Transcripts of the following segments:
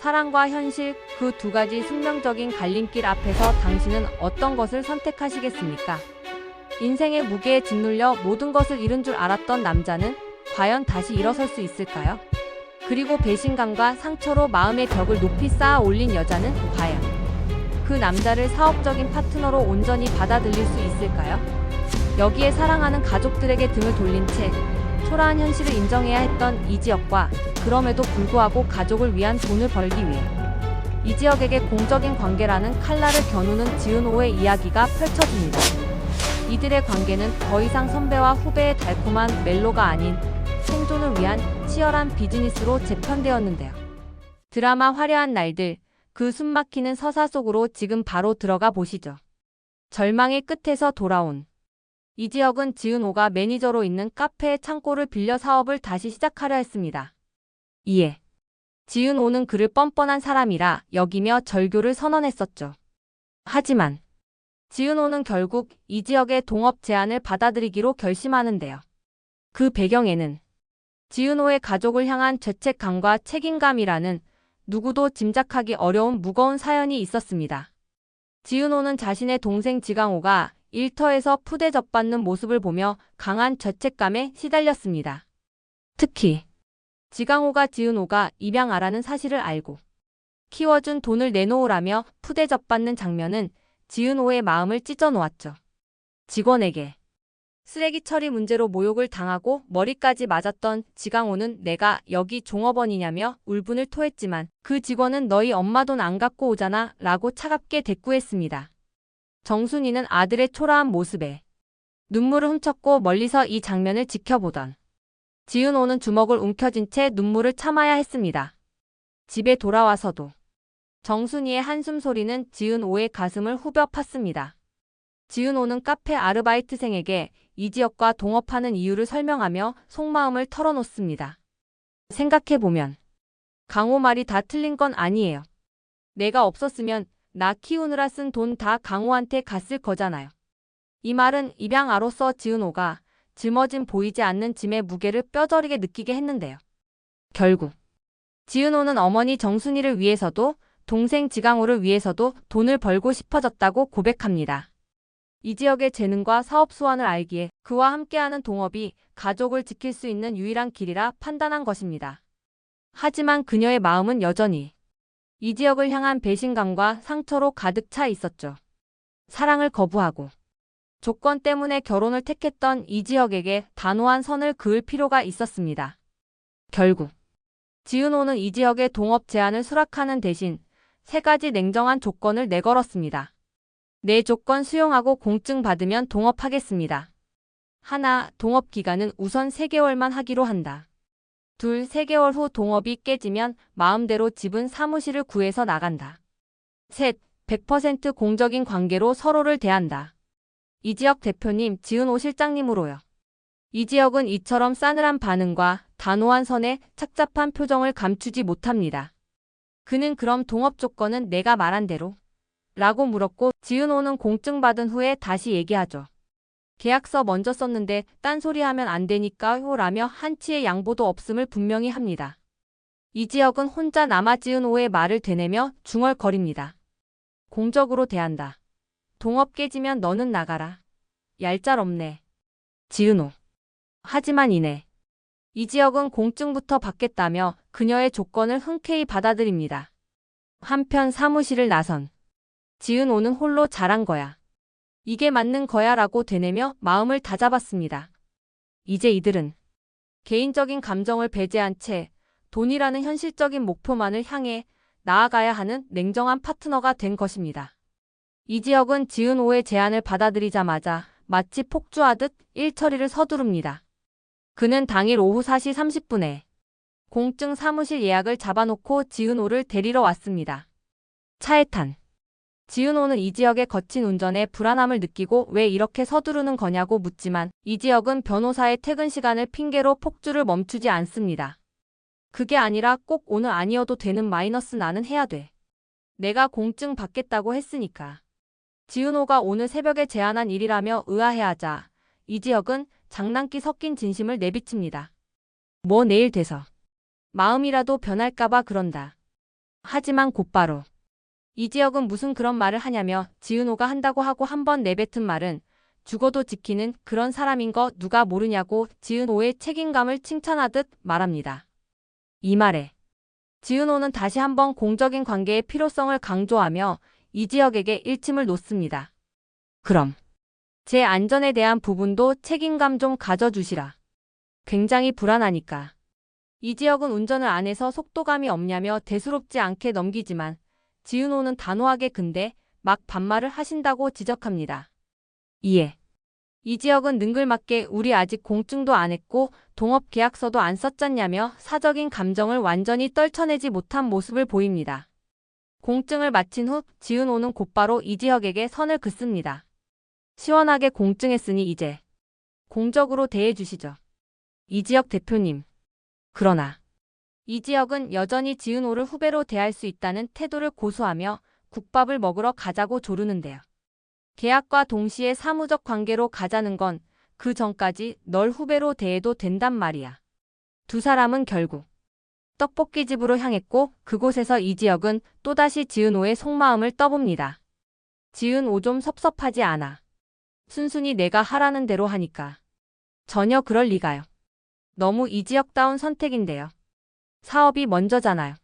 사랑과 현실, 그 두 가지 숙명적인 갈림길 앞에서 당신은 어떤 것을 선택하시겠습니까? 인생의 무게에 짓눌려 모든 것을 잃은 줄 알았던 남자는 과연 다시 일어설 수 있을까요? 그리고 배신감과 상처로 마음의 벽을 높이 쌓아 올린 여자는 과연 그 남자를 사업적인 파트너로 온전히 받아들일 수 있을까요? 여기에 사랑하는 가족들에게 등을 돌린 채 초라한 현실을 인정해야 했던 이지혁과 그럼에도 불구하고 가족을 위한 돈을 벌기 위해 이지혁에게 공적인 관계라는 칼날을 겨누는 지은호의 이야기가 펼쳐집니다. 이들의 관계는 더 이상 선배와 후배의 달콤한 멜로가 아닌 생존을 위한 치열한 비즈니스로 재편되었는데요. 드라마 화려한 날들, 그 숨막히는 서사 속으로 지금 바로 들어가 보시죠. 절망의 끝에서 돌아온 이지혁은 지은호가 매니저로 있는 카페의 창고를 빌려 사업을 다시 시작하려 했습니다. 이에 지은호는 그를 뻔뻔한 사람이라 여기며 절교를 선언했었죠. 하지만 지은호는 결국 이지혁의 동업 제안을 받아들이기로 결심하는데요. 그 배경에는 지은호의 가족을 향한 죄책감과 책임감이라는 누구도 짐작하기 어려운 무거운 사연이 있었습니다. 지은호는 자신의 동생 지강호가 일터에서 푸대접받는 모습을 보며 강한 죄책감에 시달렸습니다. 특히 지강호가 지은호가 입양아라는 사실을 알고 키워준 돈을 내놓으라며 푸대접받는 장면은 지은호의 마음을 찢어놓았죠. 직원에게 쓰레기 처리 문제로 모욕을 당하고 머리까지 맞았던 지강호는 내가 여기 종업원이냐며 울분을 토했지만 그 직원은 너희 엄마 돈 안 갖고 오잖아 라고 차갑게 대꾸했습니다. 정순이는 아들의 초라한 모습에 눈물을 훔쳤고 멀리서 이 장면을 지켜보던 지은호는 주먹을 움켜쥔 채 눈물을 참아야 했습니다. 집에 돌아와서도 정순이의 한숨 소리는 지은호의 가슴을 후벼 팠습니다. 지은호는 카페 아르바이트생에게 이지혁과 동업하는 이유를 설명하며 속마음을 털어놓습니다. 생각해보면 강호 말이 다 틀린 건 아니에요. 내가 없었으면 나 키우느라 쓴 돈 다 강호한테 갔을 거잖아요. 이 말은 입양아로서 지은호가 짊어진 보이지 않는 짐의 무게를 뼈저리게 느끼게 했는데요. 결국 지은호는 어머니 정순이를 위해서도 동생 지강호를 위해서도 돈을 벌고 싶어졌다고 고백합니다. 이지혁의 재능과 사업 수완을 알기에 그와 함께하는 동업이 가족을 지킬 수 있는 유일한 길이라 판단한 것입니다. 하지만 그녀의 마음은 여전히 이지혁을 향한 배신감과 상처로 가득 차 있었죠. 사랑을 거부하고 조건 때문에 결혼을 택했던 이지혁에게 단호한 선을 그을 필요가 있었습니다. 결국 지은호는 이지혁의 동업 제안을 수락하는 대신 3가지 냉정한 조건을 내걸었습니다. 내 조건 수용하고 공증 받으면 동업하겠습니다. 하나, 동업 기간은 우선 3개월만 하기로 한다. 둘, 3개월 후 동업이 깨지면 마음대로 집은 사무실을 구해서 나간다. 셋, 100% 공적인 관계로 서로를 대한다. 이지혁 대표님, 지은호 실장님으로요. 이지혁은 이처럼 싸늘한 반응과 단호한 선에 착잡한 표정을 감추지 못합니다. 그는 그럼 동업 조건은 내가 말한 대로? 라고 물었고 지은호는 공증받은 후에 다시 얘기하죠. 계약서 먼저 썼는데 딴소리하면 안 되니까요 라며 한치의 양보도 없음을 분명히 합니다. 이지혁은 혼자 남아 지은호의 말을 되뇌며 중얼거립니다. 공적으로 대한다. 동업 깨지면 너는 나가라. 얄짤없네. 지은호. 하지만 이내 이지혁은 공증부터 받겠다며 그녀의 조건을 흔쾌히 받아들입니다. 한편 사무실을 나선 지은호는 홀로 잘한 거야. 이게 맞는 거야 라고 되뇌며 마음을 다잡았습니다. 이제 이들은 개인적인 감정을 배제한 채 돈이라는 현실적인 목표만을 향해 나아가야 하는 냉정한 파트너가 된 것입니다. 이지혁은 지은호의 제안을 받아들이자마자 마치 폭주하듯 일 처리를 서두릅니다. 그는 당일 오후 4시 30분에 공증 사무실 예약을 잡아놓고 지은호를 데리러 왔습니다. 차에 탄 지은호는 이지혁의 거친 운전에 불안함을 느끼고 왜 이렇게 서두르는 거냐고 묻지만 이지혁은 변호사의 퇴근 시간을 핑계로 폭주를 멈추지 않습니다. 그게 아니라 꼭 오늘 아니어도 되는 마이너스 나는 해야 돼. 내가 공증 받겠다고 했으니까. 지은호가 오늘 새벽에 제안한 일이라며 의아해하자 이지혁은 장난기 섞인 진심을 내비칩니다. 뭐 내일 돼서 마음이라도 변할까봐 그런다. 하지만 곧바로 이지혁은 무슨 그런 말을 하냐며 지은호가 한다고 하고 한 번 내뱉은 말은 죽어도 지키는 그런 사람인 거 누가 모르냐고 지은호의 책임감을 칭찬하듯 말합니다. 이 말에 지은호는 다시 한번 공적인 관계의 필요성을 강조하며 이지혁에게 일침을 놓습니다. 그럼 제 안전에 대한 부분도 책임감 좀 가져주시라. 굉장히 불안하니까. 이지혁은 운전을 안 해서 속도감이 없냐며 대수롭지 않게 넘기지만 지은호는 단호하게 근데 막 반말을 하신다고 지적합니다. 이에 이지혁은 능글맞게 우리 아직 공증도 안 했고 동업 계약서도 안 썼잖냐며 사적인 감정을 완전히 떨쳐내지 못한 모습을 보입니다. 공증을 마친 후 지은호는 곧바로 이지혁에게 선을 긋습니다. 시원하게 공증했으니 이제 공적으로 대해주시죠. 이지혁 대표님. 그러나 이지혁은 여전히 지은호를 후배로 대할 수 있다는 태도를 고수하며 국밥을 먹으러 가자고 조르는데요. 계약과 동시에 사무적 관계로 가자는 건 그 전까지 널 후배로 대해도 된단 말이야. 두 사람은 결국 떡볶이집으로 향했고 그곳에서 이지혁은 또다시 지은호의 속마음을 떠봅니다. 지은호 좀 섭섭하지 않아. 순순히 내가 하라는 대로 하니까. 전혀 그럴 리가요. 너무 이지혁다운 선택인데요. 사업이 먼저잖아요.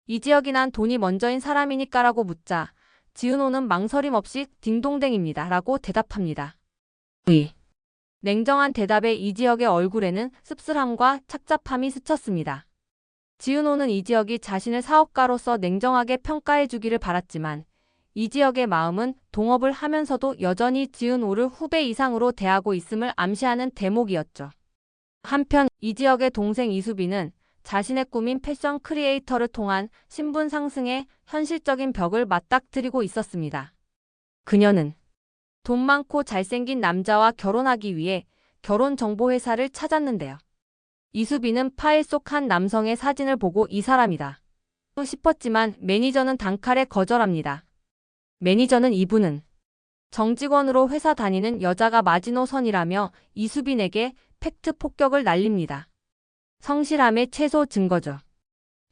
이지혁이 난 돈이 먼저인 사람이니까라고 묻자 지은호는 망설임 없이 딩동댕입니다 라고 대답합니다. 냉정한 대답에 이지혁의 얼굴에는 씁쓸함과 착잡함이 스쳤습니다. 지은호는 이지혁이 자신을 사업가로서 냉정하게 평가해 주기를 바랐지만 이지혁의 마음은 동업을 하면서도 여전히 지은호를 후배 이상으로 대하고 있음을 암시하는 대목이었죠. 한편 이지혁의 동생 이수빈은 자신의 꿈인 패션 크리에이터를 통한 신분 상승에 현실적인 벽을 맞닥뜨리고 있었습니다. 그녀는 돈 많고 잘생긴 남자와 결혼하기 위해 결혼정보회사를 찾았는데요. 이수빈은 파일 속 한 남성의 사진을 보고 이 사람이다 싶었지만 매니저는 단칼에 거절합니다. 매니저는 이분은 정직원으로 회사 다니는 여자가 마지노선이라며 이수빈에게 팩트 폭격을 날립니다. 성실함의 최소 증거죠.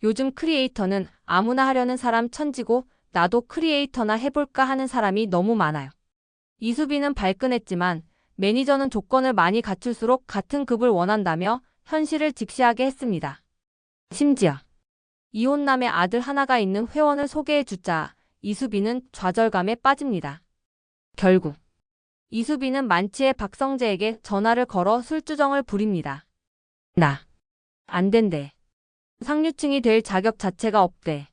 요즘 크리에이터는 아무나 하려는 사람 천지고 나도 크리에이터나 해볼까 하는 사람이 너무 많아요. 이수빈은 발끈했지만 매니저는 조건을 많이 갖출수록 같은 급을 원한다며 현실을 직시하게 했습니다. 심지어 이혼남의 아들 하나가 있는 회원을 소개해 주자 이수빈은 좌절감에 빠집니다. 결국 이수빈은 만취의 박성재에게 전화를 걸어 술주정을 부립니다. 나 안 된대. 상류층이 될 자격 자체가 없대.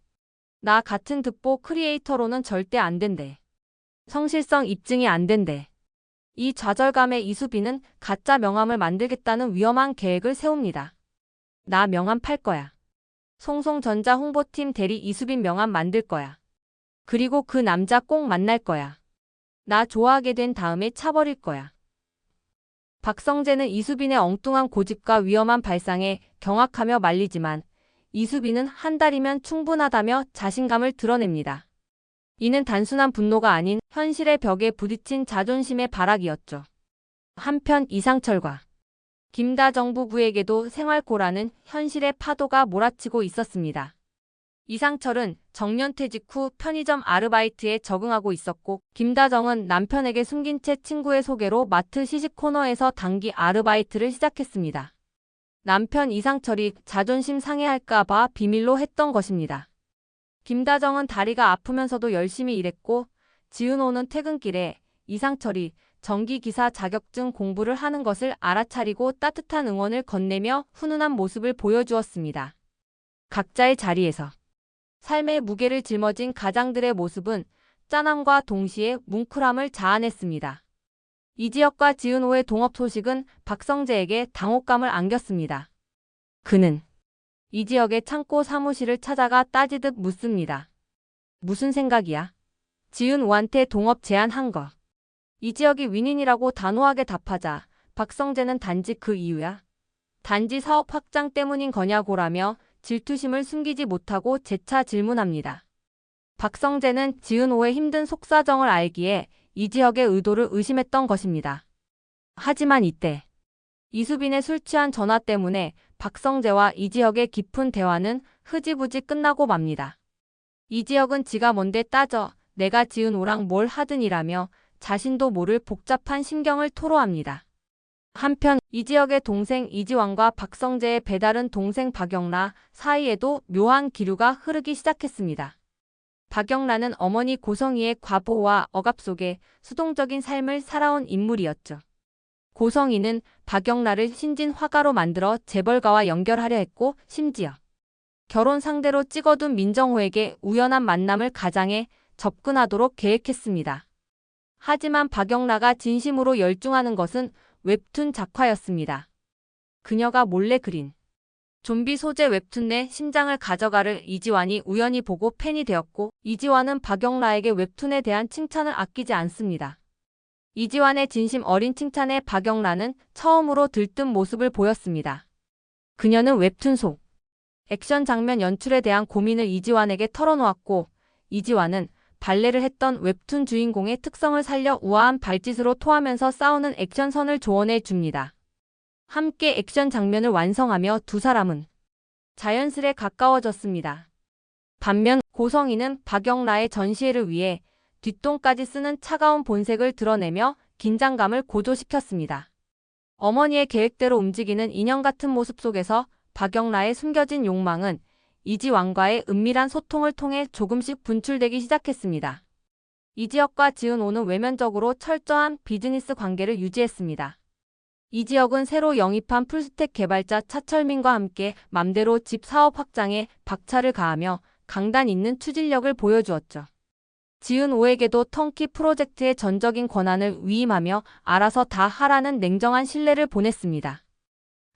나 같은 듣보 크리에이터로는 절대 안 된대. 성실성 입증이 안 된대. 이 좌절감에 이수빈은 가짜 명함을 만들겠다는 위험한 계획을 세웁니다. 나 명함 팔 거야. 송송전자 홍보팀 대리 이수빈 명함 만들 거야. 그리고 그 남자 꼭 만날 거야. 나 좋아하게 된 다음에 차버릴 거야. 박성재는 이수빈의 엉뚱한 고집과 위험한 발상에 경악하며 말리지만 이수빈은 한 달이면 충분하다며 자신감을 드러냅니다. 이는 단순한 분노가 아닌 현실의 벽에 부딪힌 자존심의 발악이었죠. 한편 이상철과 김다정 부부에게도 생활고라는 현실의 파도가 몰아치고 있었습니다. 이상철은 정년퇴직 후 편의점 아르바이트에 적응하고 있었고 김다정은 남편에게 숨긴 채 친구의 소개로 마트 시식 코너에서 단기 아르바이트를 시작했습니다. 남편 이상철이 자존심 상해할까 봐 비밀로 했던 것입니다. 김다정은 다리가 아프면서도 열심히 일했고 지은호는 퇴근길에 이상철이 전기기사 자격증 공부를 하는 것을 알아차리고 따뜻한 응원을 건네며 훈훈한 모습을 보여주었습니다. 각자의 자리에서 삶의 무게를 짊어진 가장들의 모습은 짠함과 동시에 뭉클함을 자아냈습니다. 이지혁과 지은호의 동업 소식은 박성재에게 당혹감을 안겼습니다. 그는 이지혁의 창고 사무실을 찾아가 따지듯 묻습니다. 무슨 생각이야? 지은호한테 동업 제안한 거. 이지혁이 윈윈이라고 단호하게 답하자 박성재는 단지 그 이유야? 단지 사업 확장 때문인 거냐고라며 질투심을 숨기지 못하고 재차 질문합니다. 박성재는 지은호의 힘든 속사정을 알기에 이지혁의 의도를 의심했던 것입니다. 하지만 이때 이수빈의 술 취한 전화 때문에 박성재와 이지혁의 깊은 대화는 흐지부지 끝나고 맙니다. 이지혁은 지가 뭔데 따져, 내가 지은 오랑 뭘 하든이라며 자신도 모를 복잡한 심경을 토로합니다. 한편 이지혁의 동생 이지환과 박성재의 배다른 동생 박영라 사이에도 묘한 기류가 흐르기 시작했습니다. 박영라는 어머니 고성희의 과보와 억압 속에 수동적인 삶을 살아온 인물이었죠. 고성희는 박영라를 신진 화가로 만들어 재벌가와 연결하려 했고 심지어 결혼 상대로 찍어둔 민정호에게 우연한 만남을 가장해 접근하도록 계획했습니다. 하지만 박영라가 진심으로 열중하는 것은 웹툰 작화였습니다. 그녀가 몰래 그린 좀비 소재 웹툰 내 심장을 가져가를 이지환이 우연히 보고 팬이 되었고 이지환은 박영라에게 웹툰에 대한 칭찬을 아끼지 않습니다. 이지환의 진심 어린 칭찬에 박영라는 처음으로 들뜬 모습을 보였습니다. 그녀는 웹툰 속 액션 장면 연출에 대한 고민을 이지환에게 털어놓았고 이지환은 발레를 했던 웹툰 주인공의 특성을 살려 우아한 발짓으로 토하면서 싸우는 액션선을 조언해 줍니다. 함께 액션 장면을 완성하며 두 사람은 자연스레 가까워졌습니다. 반면 고성희는 박영라의 전시회를 위해 뒷돈까지 쓰는 차가운 본색을 드러내며 긴장감을 고조시켰습니다. 어머니의 계획대로 움직이는 인형 같은 모습 속에서 박영라의 숨겨진 욕망은 이지환과의 은밀한 소통을 통해 조금씩 분출되기 시작했습니다. 이지혁과 지은호는 외면적으로 철저한 비즈니스 관계를 유지했습니다. 이지혁은 새로 영입한 풀스택 개발자 차철민과 함께 맘대로 집 사업 확장에 박차를 가하며 강단 있는 추진력을 보여주었죠. 지은호에게도 턴키 프로젝트의 전적인 권한을 위임하며 알아서 다 하라는 냉정한 신뢰를 보냈습니다.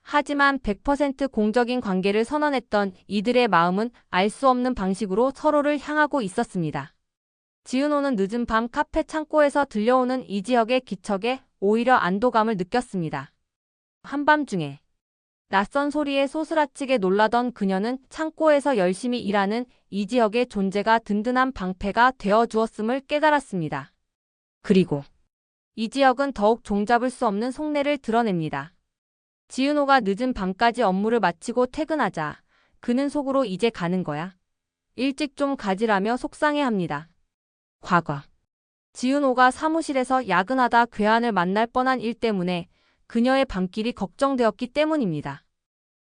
하지만 100% 공적인 관계를 선언했던 이들의 마음은 알 수 없는 방식으로 서로를 향하고 있었습니다. 지은호는 늦은 밤 카페 창고에서 들려오는 이지혁의 기척에 오히려 안도감을 느꼈습니다. 한밤중에 낯선 소리에 소스라치게 놀라던 그녀는 창고에서 열심히 일하는 이지혁의 존재가 든든한 방패가 되어주었음을 깨달았습니다. 그리고 이지혁은 더욱 종잡을 수 없는 속내를 드러냅니다. 지은호가 늦은 밤까지 업무를 마치고 퇴근하자 그는 속으로 이제 가는 거야. 일찍 좀 가지라며 속상해합니다. 과거 지은호가 사무실에서 야근하다 괴한을 만날 뻔한 일 때문에 그녀의 밤길이 걱정되었기 때문입니다.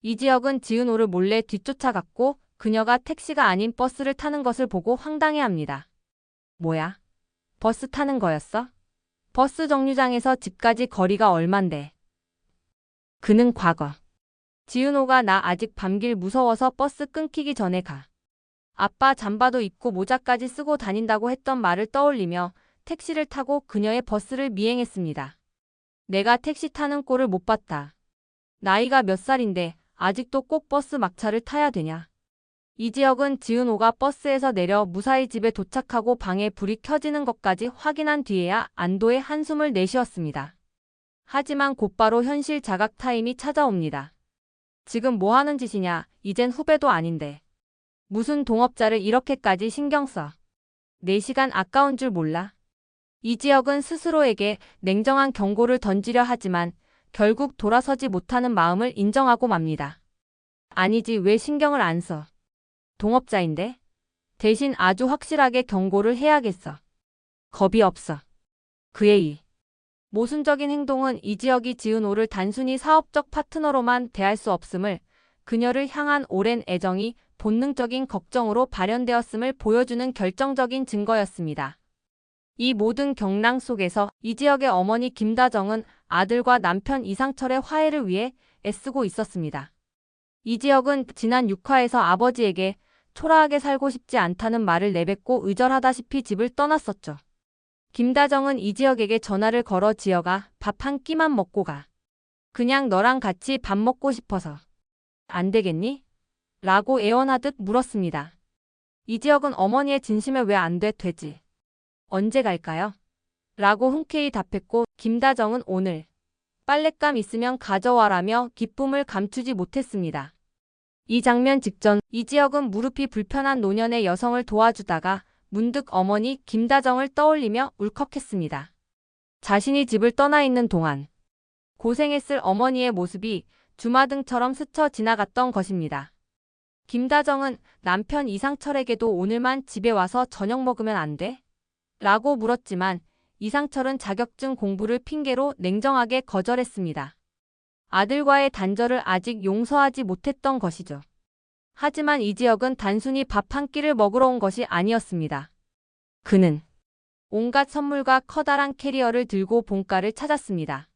이지혁은 지은호를 몰래 뒤쫓아갔고 그녀가 택시가 아닌 버스를 타는 것을 보고 황당해합니다. 뭐야? 버스 타는 거였어? 버스 정류장에서 집까지 거리가 얼만데? 그는 과거 지은호가 나 아직 밤길 무서워서 버스 끊기기 전에 가. 아빠 잠바도 입고 모자까지 쓰고 다닌다고 했던 말을 떠올리며 택시를 타고 그녀의 버스를 미행했습니다. 내가 택시 타는 꼴을 못 봤다. 나이가 몇 살인데 아직도 꼭 버스 막차를 타야 되냐. 이지혁은 지은호가 버스에서 내려 무사히 집에 도착하고 방에 불이 켜지는 것까지 확인한 뒤에야 안도의 한숨을 내쉬었습니다. 하지만 곧바로 현실 자각 타임이 찾아옵니다. 지금 뭐 하는 짓이냐, 이젠 후배도 아닌데. 무슨 동업자를 이렇게까지 신경 써. 4시간 아까운 줄 몰라. 이지혁은 스스로에게 냉정한 경고를 던지려 하지만 결국 돌아서지 못하는 마음을 인정하고 맙니다. 아니지 왜 신경을 안 써. 동업자인데? 대신 아주 확실하게 경고를 해야겠어. 겁이 없어. 그의 이 모순적인 행동은 이지혁이 지은호를 단순히 사업적 파트너로만 대할 수 없음을, 그녀를 향한 오랜 애정이 본능적인 걱정으로 발현되었음을 보여주는 결정적인 증거였습니다. 이 모든 경랑 속에서 이지혁의 어머니 김다정은 아들과 남편 이상철의 화해를 위해 애쓰고 있었습니다. 이지혁은 지난 6화에서 아버지에게 초라하게 살고 싶지 않다는 말을 내뱉고 의절하다시피 집을 떠났었죠. 김다정은 이지혁에게 전화를 걸어 지혁아, 밥 한 끼만 먹고 가. 그냥 너랑 같이 밥 먹고 싶어서. 안 되겠니? 라고 애원하듯 물었습니다. 이지혁은 어머니의 진심에 왜 안 돼, 되지. 언제 갈까요? 라고 흔쾌히 답했고 김다정은 오늘 빨랫감 있으면 가져와라며 기쁨을 감추지 못했습니다. 이 장면 직전 이지혁은 무릎이 불편한 노년의 여성을 도와주다가 문득 어머니 김다정을 떠올리며 울컥했습니다. 자신이 집을 떠나 있는 동안 고생했을 어머니의 모습이 주마등처럼 스쳐 지나갔던 것입니다. 김다정은 남편 이상철에게도 오늘만 집에 와서 저녁 먹으면 안 돼? 라고 물었지만 이상철은 자격증 공부를 핑계로 냉정하게 거절했습니다. 아들과의 단절을 아직 용서하지 못했던 것이죠. 하지만 이지혁은 단순히 밥 한 끼를 먹으러 온 것이 아니었습니다. 그는 온갖 선물과 커다란 캐리어를 들고 본가를 찾았습니다.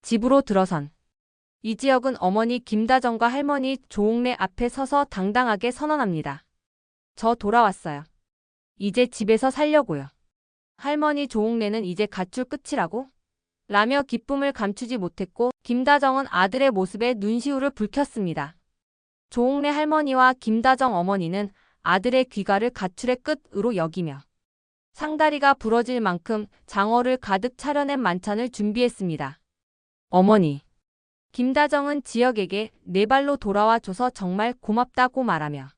집으로 들어선 이지혁은 어머니 김다정과 할머니 조옥래 앞에 서서 당당하게 선언합니다. 저 돌아왔어요. 이제 집에서 살려고요. 할머니 조옥래는 이제 가출 끝이라고? 라며 기쁨을 감추지 못했고 김다정은 아들의 모습에 눈시울을 붉혔습니다. 조옥래 할머니와 김다정 어머니는 아들의 귀가를 가출의 끝으로 여기며 상다리가 부러질 만큼 장어를 가득 차려낸 만찬을 준비했습니다. 어머니. 김다정은 지혁에게 내 발로 돌아와 줘서 정말 고맙다고 말하며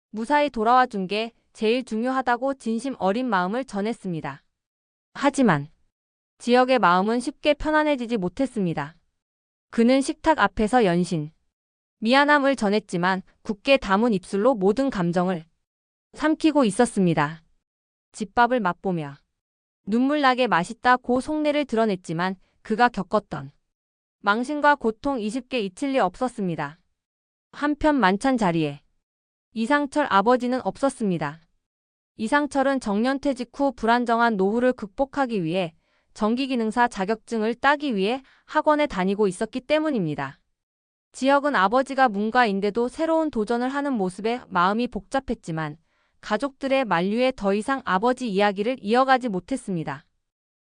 무사히 돌아와 준 게 제일 중요하다고 진심 어린 마음을 전했습니다. 하지만 지혁의 마음은 쉽게 편안해지지 못했습니다. 그는 식탁 앞에서 연신 미안함을 전했지만 굳게 담은 입술로 모든 감정을 삼키고 있었습니다. 집밥을 맛보며 눈물나게 맛있다고 속내를 드러냈지만 그가 겪었던 망신과 고통 20개 잊힐 리 없었습니다. 한편 만찬 자리에 이상철 아버지는 없었습니다. 이상철은 정년퇴직 후 불안정한 노후를 극복하기 위해 전기기능사 자격증을 따기 위해 학원에 다니고 있었기 때문입니다. 지혁은 아버지가 문과인데도 새로운 도전을 하는 모습에 마음이 복잡했지만 가족들의 만류에 더 이상 아버지 이야기를 이어가지 못했습니다.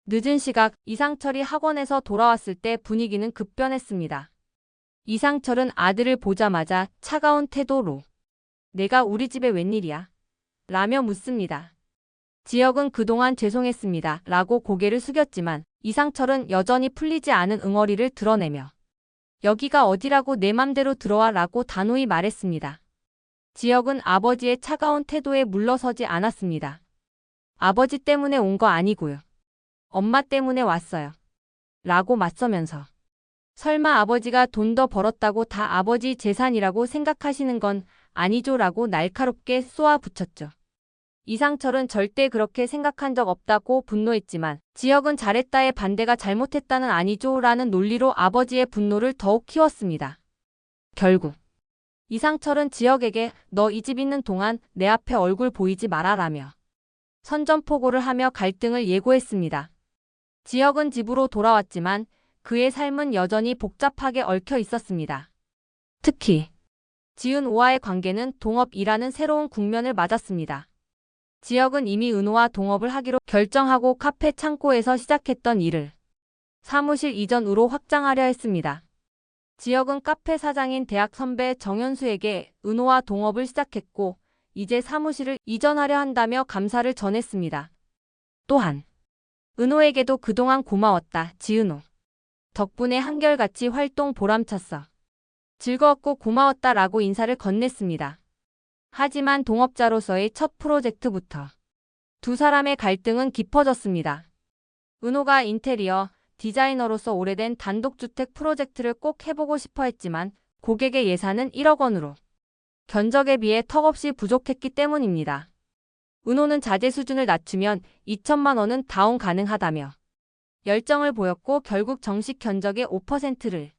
늦은 시각 이상철이 학원에서 돌아왔을 때 분위기는 급변했습니다. 이상철은 아들을 보자마자 차가운 태도로 내가 우리 집에 웬일이야? 라며 묻습니다. 지혁은 그동안 죄송했습니다. 라고 고개를 숙였지만 이상철은 여전히 풀리지 않은 응어리를 드러내며 여기가 어디라고 내 맘대로 들어와 라고 단호히 말했습니다. 지혁은 아버지의 차가운 태도에 물러서지 않았습니다. 아버지 때문에 온 거 아니고요. 엄마 때문에 왔어요. 라고 맞서면서 설마 아버지가 돈 더 벌었다고 다 아버지 재산이라고 생각하시는 건 아니죠? 라고 날카롭게 쏘아붙였죠. 이상철은 절대 그렇게 생각한 적 없다고 분노했지만 지혁은 잘했다의 반대가 잘못했다는 아니죠? 라는 논리로 아버지의 분노를 더욱 키웠습니다. 결국 이상철은 지혁에게 너 이 집 있는 동안 내 앞에 얼굴 보이지 마라라며 선전포고를 하며 갈등을 예고했습니다. 지혁은 집으로 돌아왔지만 그의 삶은 여전히 복잡하게 얽혀 있었습니다. 특히 지은오와의 관계는 동업이라는 새로운 국면을 맞았습니다. 지혁은 이미 은호와 동업을 하기로 결정하고 카페 창고에서 시작했던 일을 사무실 이전으로 확장하려 했습니다. 지혁은 카페 사장인 대학 선배 정현수에게 은호와 동업을 시작했고 이제 사무실을 이전하려 한다며 감사를 전했습니다. 또한 은호에게도 그동안 고마웠다. 지은호. 덕분에 한결같이 활동 보람찼어. 즐거웠고 고마웠다 라고 인사를 건넸습니다. 하지만 동업자로서의 첫 프로젝트부터 두 사람의 갈등은 깊어졌습니다. 은호가 인테리어 디자이너로서 오래된 단독주택 프로젝트를 꼭 해보고 싶어 했지만 고객의 예산은 1억 원으로 견적에 비해 턱없이 부족했기 때문입니다. 은호는 자재 수준을 낮추면 2천만 원은 다운 가능하다며 열정을 보였고 결국 정식 견적의 5%를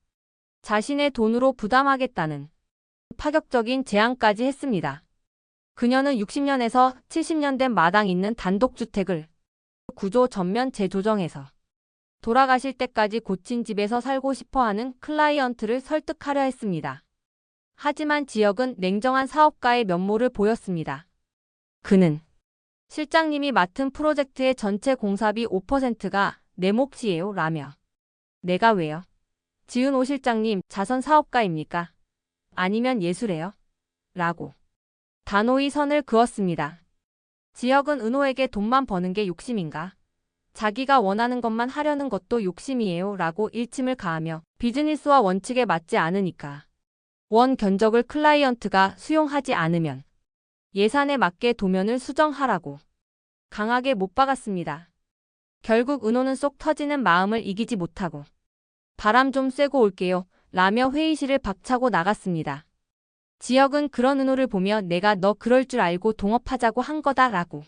자신의 돈으로 부담하겠다는 파격적인 제안까지 했습니다. 그녀는 60년에서 70년 된 마당 있는 단독주택을 구조 전면 재조정해서 돌아가실 때까지 고친 집에서 살고 싶어하는 클라이언트를 설득하려 했습니다. 하지만 지혁은 냉정한 사업가의 면모를 보였습니다. 그는 실장님이 맡은 프로젝트의 전체 공사비 5%가 내 몫이에요 라며 내가 왜요? 지은오 실장님 자선 사업가입니까? 아니면 예술해요? 라고 단호히 선을 그었습니다. 지혁은 은호에게 돈만 버는 게 욕심인가? 자기가 원하는 것만 하려는 것도 욕심이에요 라고 일침을 가하며 비즈니스와 원칙에 맞지 않으니까 원 견적을 클라이언트가 수용하지 않으면 예산에 맞게 도면을 수정하라고 강하게 못 박았습니다. 결국 은호는 쏙 터지는 마음을 이기지 못하고 바람 좀 쐬고 올게요 라며 회의실을 박차고 나갔습니다. 지혁은 그런 은호를 보며 내가 너 그럴 줄 알고 동업하자고 한 거다 라고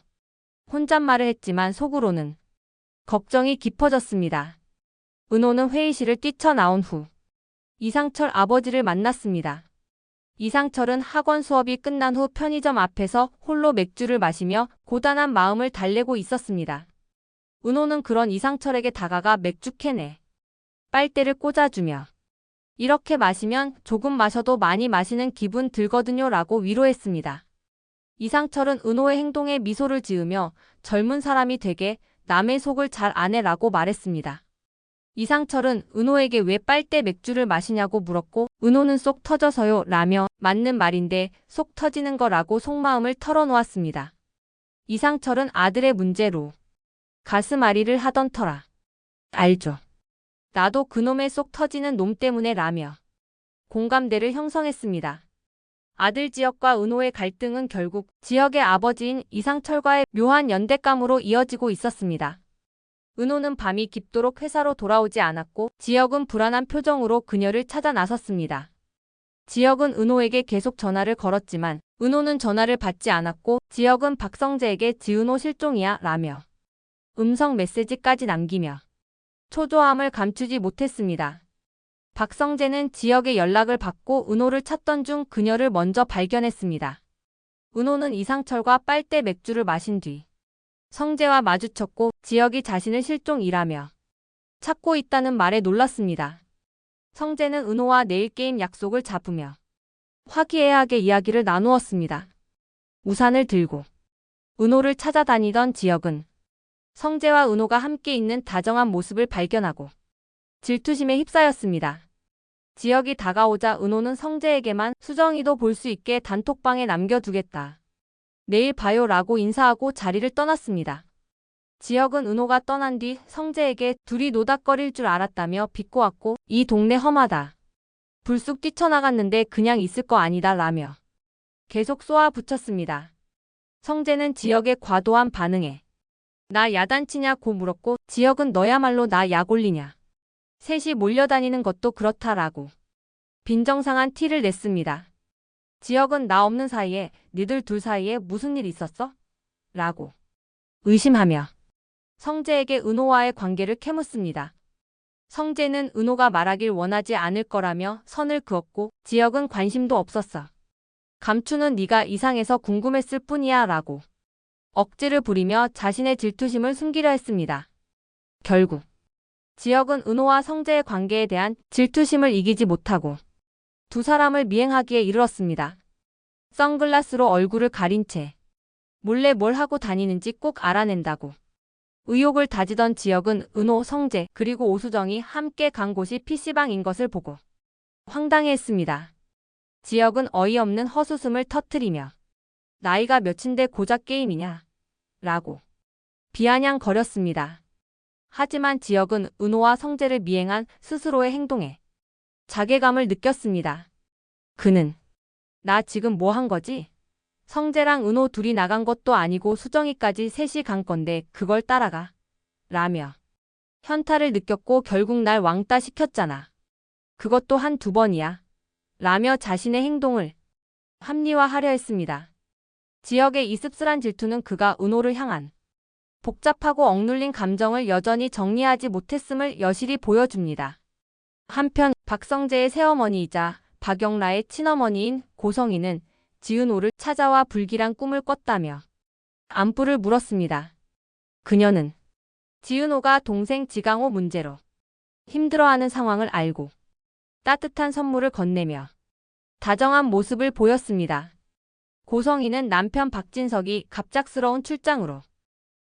혼잣말을 했지만 속으로는 걱정이 깊어졌습니다. 은호는 회의실을 뛰쳐나온 후 이상철 아버지를 만났습니다. 이상철은 학원 수업이 끝난 후 편의점 앞에서 홀로 맥주를 마시며 고단한 마음을 달래고 있었습니다. 은호는 그런 이상철에게 다가가 맥주 캔에 빨대를 꽂아주며 이렇게 마시면 조금 마셔도 많이 마시는 기분 들거든요 라고 위로했습니다. 이상철은 은호의 행동에 미소를 지으며 젊은 사람이 되게 남의 속을 잘 아네 라고 말했습니다. 이상철은 은호에게 왜 빨대 맥주를 마시냐고 물었고 은호는 속 터져서요 라며 맞는 말인데 속 터지는 거라고 속마음을 털어놓았습니다. 이상철은 아들의 문제로 가슴앓이를 하던 터라. 알죠. 나도 그놈의 속 터지는 놈 때문에 라며 공감대를 형성했습니다. 아들 지혁과 은호의 갈등은 결국 지혁의 아버지인 이상철과의 묘한 연대감으로 이어지고 있었습니다. 은호는 밤이 깊도록 회사로 돌아오지 않았고 지혁은 불안한 표정으로 그녀를 찾아 나섰습니다. 지혁은 은호에게 계속 전화를 걸었지만 은호는 전화를 받지 않았고 지혁은 박성재에게 지은호 실종이야 라며 음성 메시지까지 남기며 초조함을 감추지 못했습니다. 박성재는 지혁의 연락을 받고 은호를 찾던 중 그녀를 먼저 발견했습니다. 은호는 이상철과 빨대 맥주를 마신 뒤 성재와 마주쳤고 지혁이 자신을 실종이라며 찾고 있다는 말에 놀랐습니다. 성재는 은호와 내일 게임 약속을 잡으며 화기애애하게 이야기를 나누었습니다. 우산을 들고 은호를 찾아다니던 지혁은 성재와 은호가 함께 있는 다정한 모습을 발견하고 질투심에 휩싸였습니다. 지혁이 다가오자 은호는 성재에게만 수정이도 볼 수 있게 단톡방에 남겨두겠다. 내일 봐요 라고 인사하고 자리를 떠났습니다. 지혁은 은호가 떠난 뒤 성재에게 둘이 노닥거릴 줄 알았다며 비꼬았고 이 동네 험하다. 불쑥 뛰쳐나갔는데 그냥 있을 거 아니다 라며 계속 쏘아붙였습니다. 성재는 지혁의 과도한 반응에 나 야단치냐고 물었고 지혁은 너야말로 나 약올리냐. 셋이 몰려다니는 것도 그렇다라고 빈정상한 티를 냈습니다. 지혁은 나 없는 사이에 니들 둘 사이에 무슨 일 있었어? 라고 의심하며 성재에게 은호와의 관계를 캐묻습니다. 성재는 은호가 말하길 원하지 않을 거라며 선을 그었고 지혁은 관심도 없었어. 감추는 네가 이상해서 궁금했을 뿐이야 라고 억지를 부리며 자신의 질투심을 숨기려 했습니다. 결국 지혁은 은호와 성재의 관계에 대한 질투심을 이기지 못하고 두 사람을 미행하기에 이르렀습니다. 선글라스로 얼굴을 가린 채 몰래 뭘 하고 다니는지 꼭 알아낸다고 의욕을 다지던 지혁은 은호, 성재 그리고 오수정이 함께 간 곳이 PC방인 것을 보고 황당해했습니다. 지혁은 어이없는 헛웃음을 터뜨리며 나이가 몇인데 고작 게임이냐? 라고 비아냥거렸습니다. 하지만 지혁은 은호와 성재를 미행한 스스로의 행동에 자괴감을 느꼈습니다. 그는 나 지금 뭐 한 거지? 성재랑 은호 둘이 나간 것도 아니고 수정이까지 셋이 간 건데 그걸 따라가? 라며 현타를 느꼈고 결국 날 왕따 시켰잖아. 그것도 한두 번이야. 라며 자신의 행동을 합리화하려 했습니다. 지혁의 이 씁쓸한 질투는 그가 은호를 향한 복잡하고 억눌린 감정을 여전히 정리하지 못했음을 여실히 보여줍니다. 한편 박성재의 새어머니이자 박영라의 친어머니인 고성희는 지은호를 찾아와 불길한 꿈을 꿨다며 안부를 물었습니다. 그녀는 지은호가 동생 지강호 문제로 힘들어하는 상황을 알고 따뜻한 선물을 건네며 다정한 모습을 보였습니다. 고성희는 남편 박진석이 갑작스러운 출장으로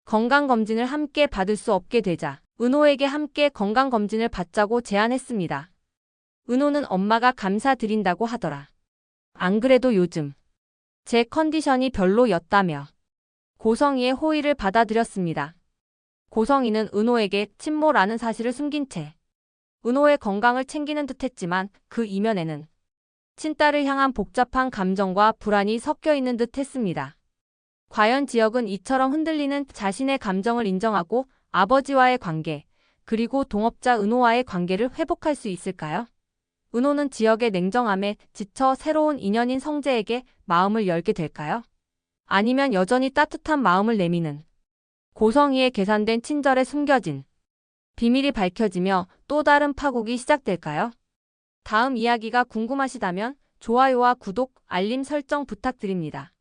건강검진을 함께 받을 수 없게 되자 은호에게 함께 건강검진을 받자고 제안했습니다. 은호는 엄마가 감사드린다고 하더라. 안 그래도 요즘 제 컨디션이 별로였다며 고성희의 호의를 받아들였습니다. 고성희는 은호에게 친모라는 사실을 숨긴 채 은호의 건강을 챙기는 듯했지만 그 이면에는 친딸을 향한 복잡한 감정과 불안이 섞여 있는 듯 했습니다. 과연 지혁은 이처럼 흔들리는 자신의 감정을 인정하고 아버지와의 관계, 그리고 동업자 은호와의 관계를 회복할 수 있을까요? 은호는 지역의 냉정함에 지쳐 새로운 인연인 성재에게 마음을 열게 될까요? 아니면 여전히 따뜻한 마음을 내미는 고성희의 계산된 친절에 숨겨진 비밀이 밝혀지며 또 다른 파국이 시작될까요? 다음 이야기가 궁금하시다면 좋아요와 구독, 알림 설정 부탁드립니다.